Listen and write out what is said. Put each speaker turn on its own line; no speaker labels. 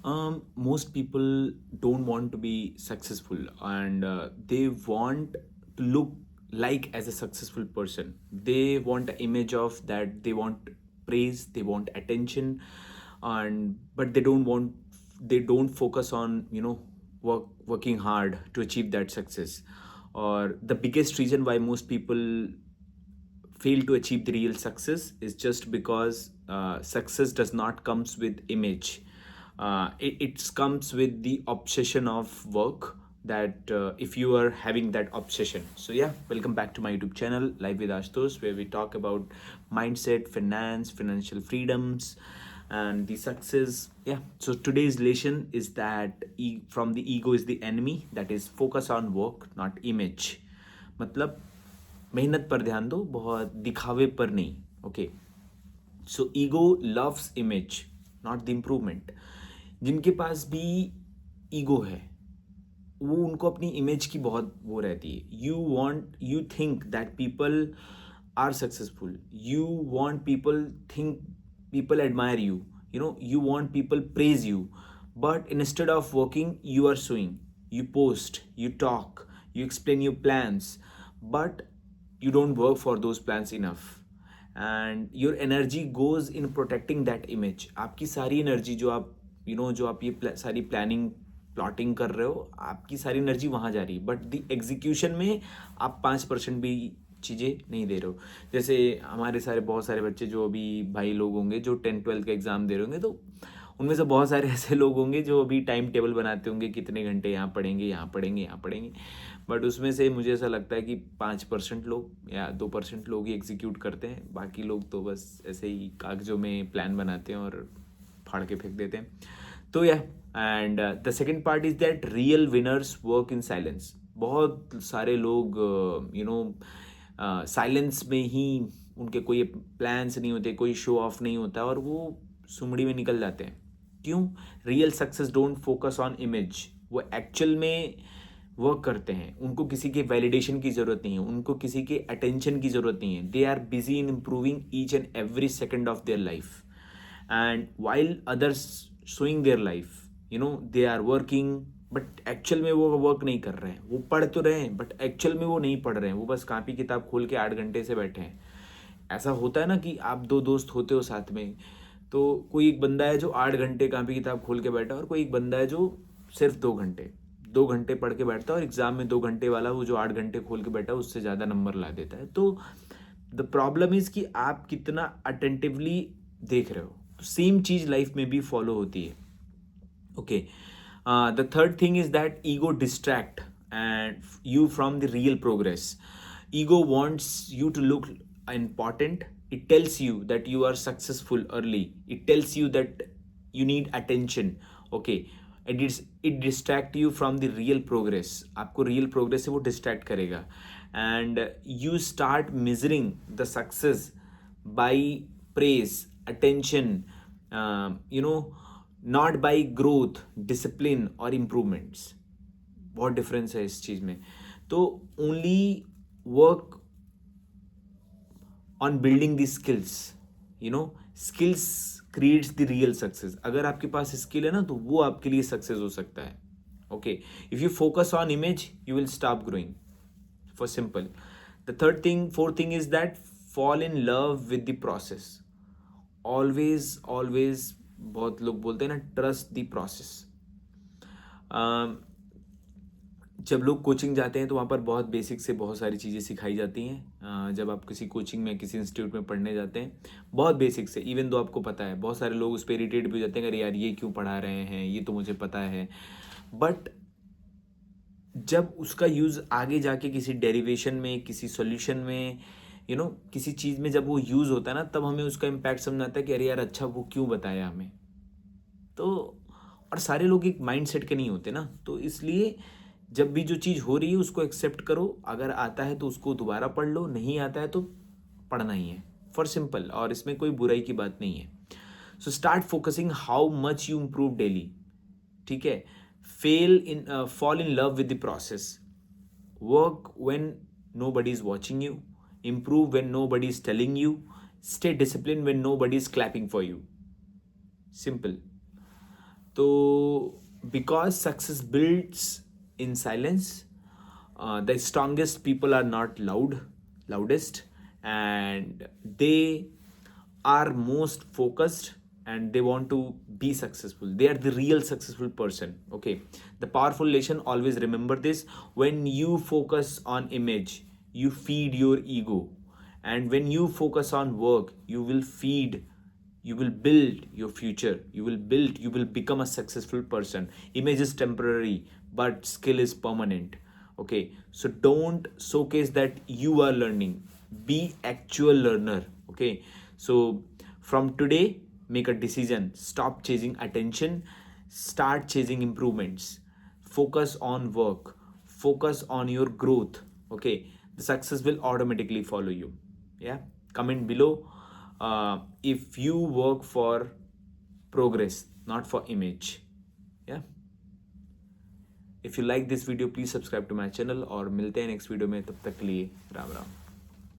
Most people don't want to be successful, and they want to look like as a successful person. They want an image of that. They want praise. They want attention, and but they don't focus on working hard to achieve that success. Or the biggest reason why most people fail to achieve the real success is just because success does not comes with image. It comes with the obsession of work, that if you are having that obsession. So yeah, welcome back to my YouTube channel, Live with Ashutosh, where we talk about mindset, finance, financial freedoms, and the success. Yeah, so today's lesson is that from the ego is the enemy, that is focus on work, not image. मतलब मेहनत पर ध्यान दो, बहुत दिखावे पर नहीं. Okay. So ego loves image, not the improvement. जिनके पास भी ईगो है, वो उनको अपनी इमेज की बहुत वो रहती है. You think that people are successful. You want people think, people admire you. You want people praise you, but instead of working, you are suing. You post, you talk, you explain your plans, but you don't work for those plans enough. And your energy goes in protecting that image. आपकी सारी energy जो आप जो आप ये सारी planning plotting कर रहे हो, आपकी सारी एनर्जी वहाँ जा रही है, बट द एग्जीक्यूशन में आप 5% भी चीज़ें नहीं दे रहे हो. जैसे हमारे सारे बहुत सारे बच्चे जो अभी भाई लोग होंगे जो 10th 12th का एग्ज़ाम दे रहे होंगे, तो उनमें से बहुत सारे ऐसे लोग होंगे जो अभी टाइम टेबल बनाते होंगे, कितने घंटे यहाँ पढ़ेंगे, यहाँ पढ़ेंगे, यहाँ पढ़ेंगे. बट उसमें से मुझे ऐसा लगता है कि 5% लोग या 2% लोग ही एग्जीक्यूट करते हैं. बाकी लोग तो बस ऐसे ही कागजों में प्लान बनाते हैं और फाड़ के फेंक देते हैं. तो या and the second part is that real winners work in silence. बहुत सारे लोग साइलेंस में ही, उनके कोई प्लान्स नहीं होते, कोई शो ऑफ नहीं होता, और वो सुमड़ी में निकल जाते हैं. क्यों? Real success don't focus on image. वो एक्चुअल में वर्क करते हैं. उनको किसी के वैलिडेशन की ज़रूरत नहीं है, उनको किसी के अटेंशन की ज़रूरत नहीं है. They are busy in improving each and every second of their life. And while others showing their life, they are working, but actual में वो वर्क नहीं कर रहे हैं. वो पढ़ तो रहे हैं, बट एक्चुअल में वो नहीं पढ़ रहे हैं. वो बस कॉपी किताब खोल के 8 घंटे से बैठे हैं. ऐसा होता है ना कि आप दो दोस्त होते हो साथ में, तो कोई एक बंदा है जो 8 घंटे कॉपी किताब खोल के बैठा है, और कोई एक बंदा है जो सिर्फ 2 घंटे पढ़ के बैठता है, और एग्जाम में 2 घंटे वाला वो जो 8 घंटे खोल के बैठा है उससे ज़्यादा नंबर ला देता है. तो द प्रॉब्लम इज़ कि आप कितना अटेंटिवली देख रहे हो. तो सेम चीज़ लाइफ में भी फॉलो होती है. Okay. The third thing is that ego distract and you from the real progress. Ego wants you to look important. It tells you that you are successful early. It tells you that you need attention. Okay. It distract you from the real progress. आपको real progress से वो distract करेगा. And you start measuring the success by praise, attention, not by growth, discipline और improvements. बहुत difference है इस चीज़ में. तो only work on building the skills. Skills creates the real success. अगर आपके पास स्किल है ना, तो वो आपके लिए सक्सेस हो सकता है. Okay. If you focus on image, you will stop growing. For simple. The fourth thing is that fall in love with the process. Always always, बहुत लोग बोलते हैं ना, ट्रस्ट द प्रोसेस. जब लोग कोचिंग जाते हैं तो वहाँ पर बहुत बेसिक से बहुत सारी चीज़ें सिखाई जाती हैं. जब आप किसी कोचिंग में, किसी इंस्टीट्यूट में पढ़ने जाते हैं, बहुत बेसिक से, इवन दो आपको पता है, बहुत सारे लोग उस पर इरिटेट भी हो जाते हैं, अरे यार ये क्यों पढ़ा रहे हैं, ये तो मुझे पता है. बट जब उसका यूज़ आगे जाके किसी डेरिवेशन में, किसी सॉल्यूशन में, किसी चीज़ में जब वो यूज़ होता है ना, तब हमें उसका इम्पैक्ट समझ आता है कि अरे यार अच्छा वो क्यों बताया हमें. तो और सारे लोग एक माइंड सेट के नहीं होते ना, तो इसलिए जब भी जो चीज़ हो रही है उसको एक्सेप्ट करो. अगर आता है तो उसको दोबारा पढ़ लो, नहीं आता है तो पढ़ना ही है. For simple. और इसमें कोई बुराई की बात नहीं है. So start focusing how much you improve daily. ठीक है. Fall in love with the process. Work when nobody is watching you. Improve when nobody is telling you. Stay disciplined when nobody is clapping for you. Simple. So, because success builds in silence, the strongest people are not loudest, and they are most focused, and they want to be successful. They are the real successful person. Okay, the powerful lesson, always remember this: when you focus on image, you feed your ego, and when you focus on work, you will build your future. You will become a successful person. Image is temporary, but skill is permanent. Okay, so don't showcase that you are learning, be actual learner. Okay, so from today, make a decision: stop chasing attention, start chasing improvements. Focus on work, focus on your growth. Okay, the success will automatically follow you. Yeah, comment below if you work for progress, not for image. Yeah, if you like this video, please subscribe to my channel, और मिलते हैं next video में. तब तक के लिए राम राम.